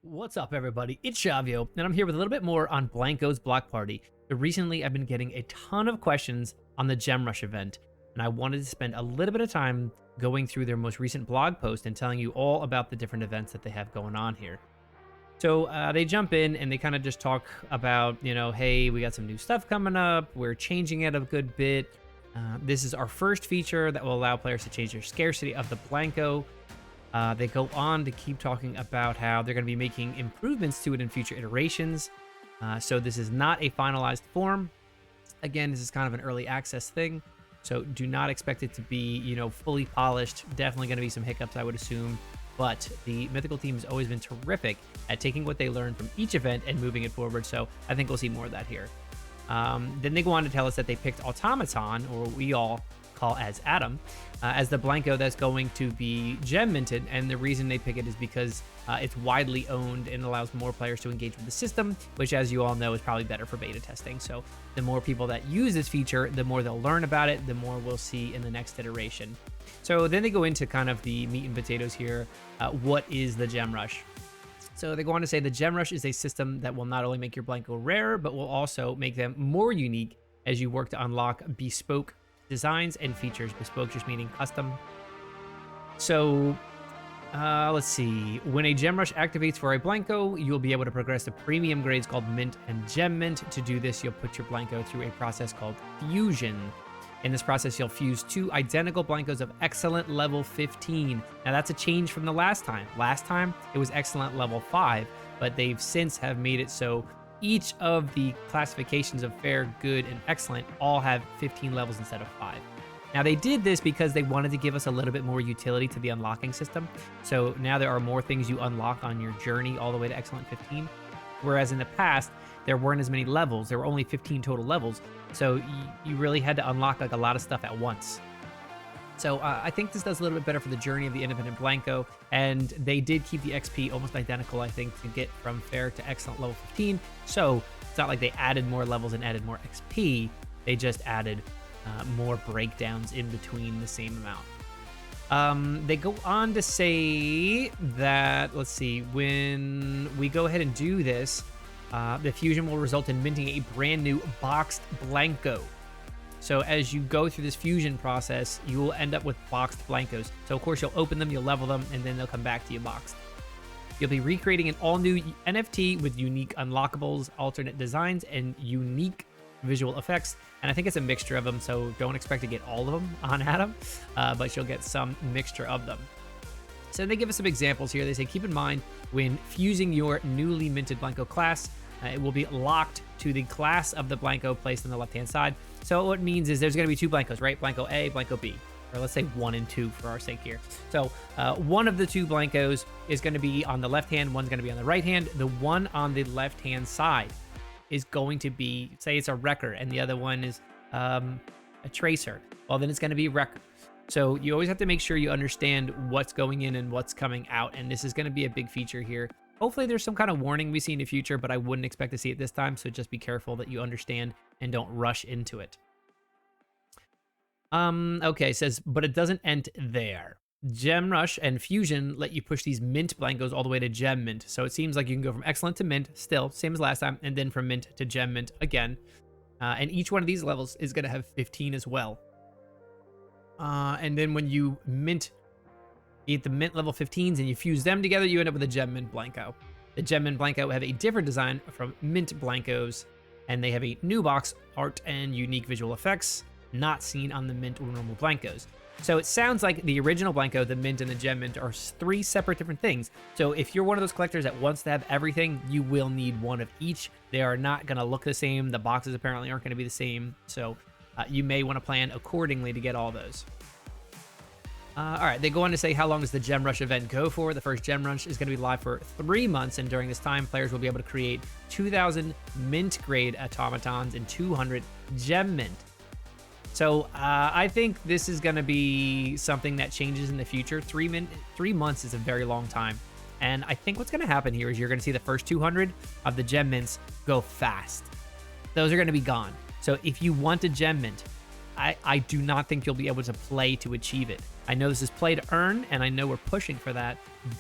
What's up, everybody? It's Chavio, and I'm here with a little bit more on Blankos Block Party. So recently, I've been getting a ton of questions on the Gem Rush event, and I wanted to spend a little bit of time going through their most recent blog post and telling you all about the different events that they have going on here. So they jump in and they kind of just talk about, hey, we got some new stuff coming up. We're changing it a good bit. This is our first feature that will allow players to change their scarcity of the Blanko. They go on to keep talking about how they're going to be making improvements to it in future iterations. So this is not a finalized form. Again, this is kind of an early access thing. So do not expect it to be, fully polished. Definitely going to be some hiccups, I would assume. But the Mythical team has always been terrific at taking what they learned from each event and moving it forward. So I think we'll see more of that here. Then they go on to tell us that they picked Automaton, or what we all call as Adam, as the Blanko that's going to be gem minted. And the reason they pick it is because it's widely owned and allows more players to engage with the system, which, as you all know, is probably better for beta testing. So the more people that use this feature, the more they'll learn about it, the more we'll see in the next iteration. So then they go into kind of the meat and potatoes here. What is the Gem Rush? So they go on to say the Gem Rush is a system that will not only make your Blanko rarer, but will also make them more unique as you work to unlock bespoke designs and features. Bespoke just meaning custom. So let's see. When a Gem Rush activates for a Blanko, you'll be able to progress to premium grades called Mint and Gem Mint. To do this, you'll put your Blanko through a process called Fusion. In this process, you'll fuse two identical Blankos of excellent level 15. Now, that's a change from the last time. Last time, it was excellent level 5, but they've since have made it so each of the classifications of fair, good, and excellent all have 15 levels instead of 5. Now, they did this because they wanted to give us a little bit more utility to the unlocking system. So now there are more things you unlock on your journey all the way to excellent 15. Whereas in the past, there weren't as many levels. There were only 15 total levels. So you really had to unlock like a lot of stuff at once. So I think this does a little bit better for the journey of the independent Blanko. And they did keep the XP almost identical, I think, to get from fair to excellent level 15. So it's not like they added more levels and added more XP. They just added more breakdowns in between the same amount. They go on to say that, let's see, when we go ahead and do this, the fusion will result in minting a brand new boxed Blanko. So as you go through this fusion process, you will end up with boxed Blankos. So of course you'll open them, you'll level them, and then they'll come back to you boxed. You'll be recreating an all-new NFT with unique unlockables, alternate designs, and unique visual effects. And I think it's a mixture of them, so don't expect to get all of them on Adam, but you'll get some mixture of them. So they give us some examples here. They say, keep in mind, when fusing your newly minted Blanko class, it will be locked to the class of the Blanko placed on the left-hand side. So what it means is there's going to be two Blankos, right? Blanko A, Blanko B. Or let's say 1 and 2 for our sake here. So one of the two Blankos is going to be on the left hand, one's going to be on the right hand. The one on the left-hand side is going to be, say it's a wrecker, and the other one is a tracer. Well, then it's going to be wrecker. So you always have to make sure you understand what's going in and what's coming out, and this is going to be a big feature here. Hopefully there's some kind of warning we see in the future, but I wouldn't expect to see it this time, so just be careful that you understand and don't rush into it. Okay, it says, but it doesn't end there. Gem Rush and Fusion let you push these Mint Blankos all the way to Gem Mint. So it seems like you can go from Excellent to Mint, still, same as last time, and then from Mint to Gem Mint again. And each one of these levels is going to have 15 as well. And then when you mint, you get the mint level 15s and you fuse them together, you end up with a Gem Mint Blanko. The Gem Mint Blanko have a different design from Mint Blankos, and they have a new box art and unique visual effects not seen on the Mint or normal Blankos. So it sounds like the original Blanko, the Mint, and the Gem Mint are 3 separate different things. So if you're one of those collectors that wants to have everything, you will need one of each. They are not going to look the same. The boxes apparently aren't going to be the same. So you may want to plan accordingly to get all those. All right, they go on to say how long does the Gem Rush event go for. The first Gem Rush is going to be live for 3 months, and during this time, players will be able to create 2,000 Mint grade automatons and 200 Gem Mint. So I think this is going to be something that changes in the future. 3 months is a very long time. And I think what's going to happen here is you're going to see the first 200 of the Gem Mints go fast. Those are going to be gone. So if you want a Gem Mint, I do not think you'll be able to play to achieve it. I know this is play to earn, and I know we're pushing for that,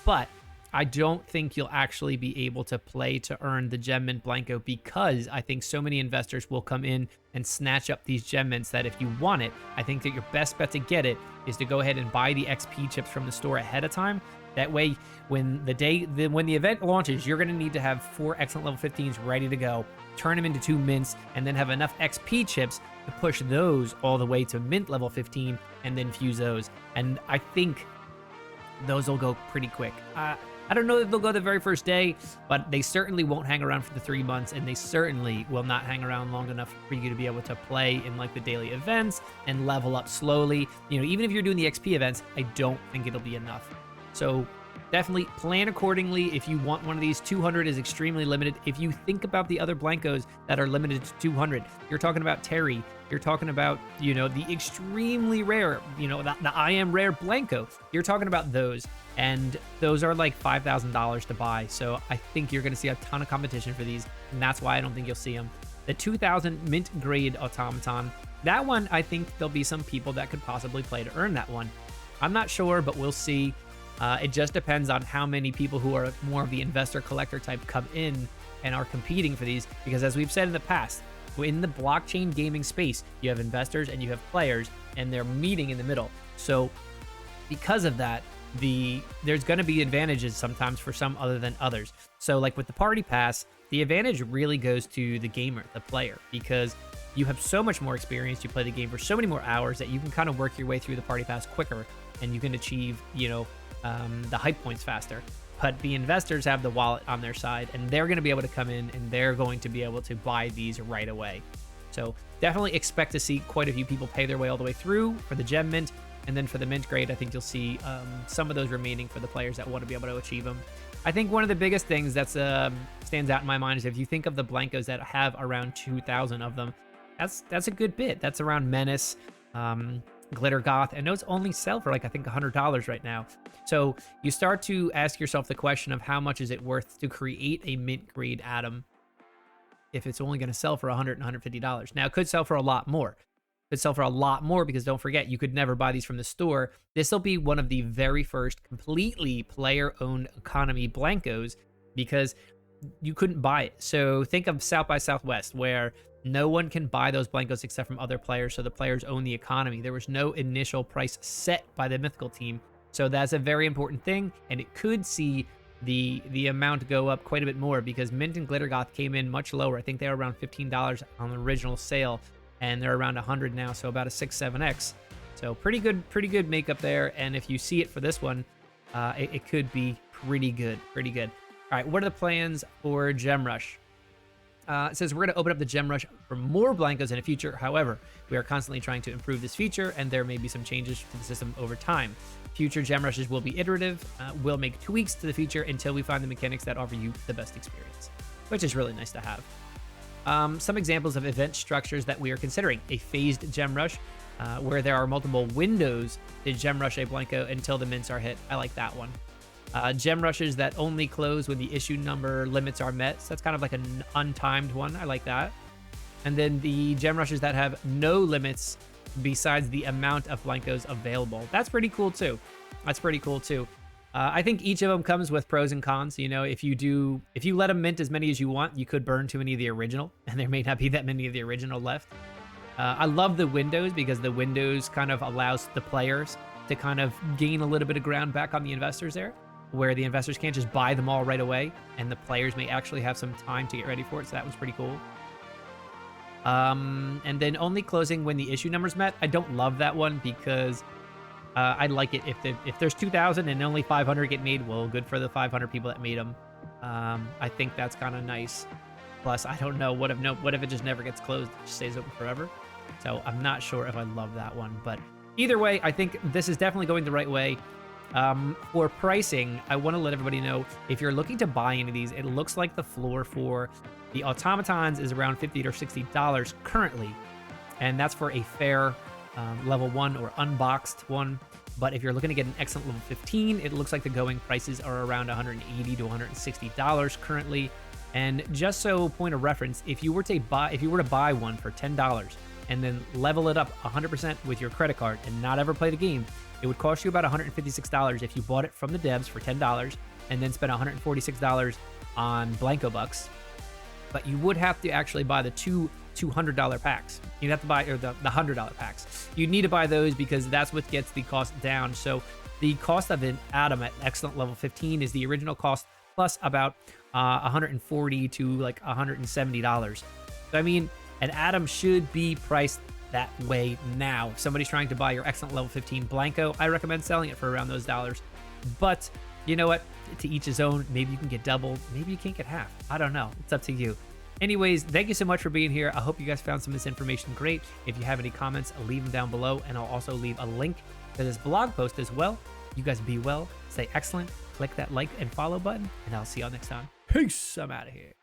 but I don't think you'll actually be able to play to earn the gem mint Blanko, because I think so many investors will come in and snatch up these gem mints that if you want it, I think that your best bet to get it is to go ahead and buy the XP chips from the store ahead of time. That way, when the event launches, you're going to need to have 4 excellent level 15s ready to go, turn them into 2 mints, and then have enough XP chips to push those all the way to mint level 15 and then fuse those. And I think those will go pretty quick. I don't know if they'll go the very first day, but they certainly won't hang around for the 3 months, and they certainly will not hang around long enough for you to be able to play in like the daily events and level up slowly. You know, even if you're doing the XP events, I don't think it'll be enough. So definitely plan accordingly. If you want one of these, 200 is extremely limited. If you think about the other Blankos that are limited to 200, you're talking about Terry. You're talking about, you know, the extremely rare, you know, the I am rare Blanko. You're talking about those, and those are like $5,000 to buy. So I think you're going to see a ton of competition for these, and that's why I don't think you'll see them. The 2000 mint grade automaton, that one, I think there'll be some people that could possibly play to earn that one. I'm not sure, but we'll see. It just depends on how many people who are more of the investor collector type come in and are competing for these, because as we've said in the past, in the blockchain gaming space, you have investors and you have players, and they're meeting in the middle. So because of that, there's going to be advantages sometimes for some other than others. So like with the party pass, the advantage really goes to the gamer, the player, because you have so much more experience, you play the game for so many more hours that you can kind of work your way through the party pass quicker, and you can achieve, you know, the hype points faster. But the investors have the wallet on their side, and they're going to be able to come in and they're going to be able to buy these right away. So definitely expect to see quite a few people pay their way all the way through for the gem mint, and then for the mint grade, I think you'll see some of those remaining for the players that want to be able to achieve them. I think one of the biggest things that stands out in my mind is if you think of the Blankos that have around 2,000 of them, that's a good bit. That's around Menace, Glitter Goth, and those only sell for like I think $100 right now. So you start to ask yourself the question of how much is it worth to create a mint grade atom if it's only going to sell for $100 and $150. Now it could sell for a lot more. It could sell for a lot more, because don't forget, you could never buy these from the store. This will be one of the very first completely player-owned economy Blankos, because you couldn't buy it. So think of South by Southwest, where no one can buy those Blankos except from other players, so the players own the economy. There was no initial price set by the Mythical team, so that's a very important thing, and it could see the amount go up quite a bit more, because Mint and Glitter Goth came in much lower. I think they were around $15 on the original sale, and they're around 100 now, so about a 6-7x. So pretty good makeup there, and if you see it for this one, it could be pretty good. All right, what are the plans for Gem Rush? It says we're going to open up the Gem Rush for more Blankos in the future. However, we are constantly trying to improve this feature, and there may be some changes to the system over time. Future Gem Rushes will be iterative. We'll make tweaks to the feature until we find the mechanics that offer you the best experience, which is really nice to have. Some examples of event structures that we are considering: a phased Gem Rush, where there are multiple windows to Gem Rush a Blanko until the mints are hit. I like that one. Gem Rushes that only close when the issue number limits are met. So that's kind of like an untimed one. I like that. And then the Gem Rushes that have no limits besides the amount of Blankos available. That's pretty cool too. I think each of them comes with pros and cons. You know, if you let them mint as many as you want, you could burn too many of the original, and there may not be that many of the original left. I love the windows, because the windows kind of allows the players to kind of gain a little bit of ground back on the investors there, where the investors can't just buy them all right away, and the players may actually have some time to get ready for it. So that was pretty cool. And then only closing when the issue number's met. I don't love that one, because I like it if there's 2,000 and only 500 get made. Well, good for the 500 people that made them. I think that's kind of nice. Plus, I don't know, what if it just never gets closed? It just stays open forever. So I'm not sure if I love that one, but either way, I think this is definitely going the right way. For pricing, I want to let everybody know, if you're looking to buy any of these, it looks like the floor for the automatons is around $50 or $60 currently, and that's for a fair level 1 or unboxed one. But if you're looking to get an excellent level 15, it looks like the going prices are around $180 to $160 currently. And just so point of reference, if you were to buy one for $10 and then level it up 100% with your credit card and not ever play the game, it would cost you about $156 if you bought it from the devs for $10, and then spend $146 on Blanko bucks. But you would have to actually buy the two $200 packs. You'd have to buy, or the $100 packs. You need to buy those because that's what gets the cost down. So the cost of an Atom at excellent level 15 is the original cost plus about $140 to like $170. So I mean, an Atom should be priced that way now. If somebody's trying to buy your excellent level 15 Blanko, I recommend selling it for around those dollars. But you know what? To each his own. Maybe you can get double. Maybe you can't get half. I don't know. It's up to you. Anyways, thank you so much for being here. I hope you guys found some of this information great. If you have any comments, leave them down below, and I'll also leave a link to this blog post as well. You guys be well, stay excellent, click that like and follow button, and I'll see y'all next time. Peace. I'm out of here.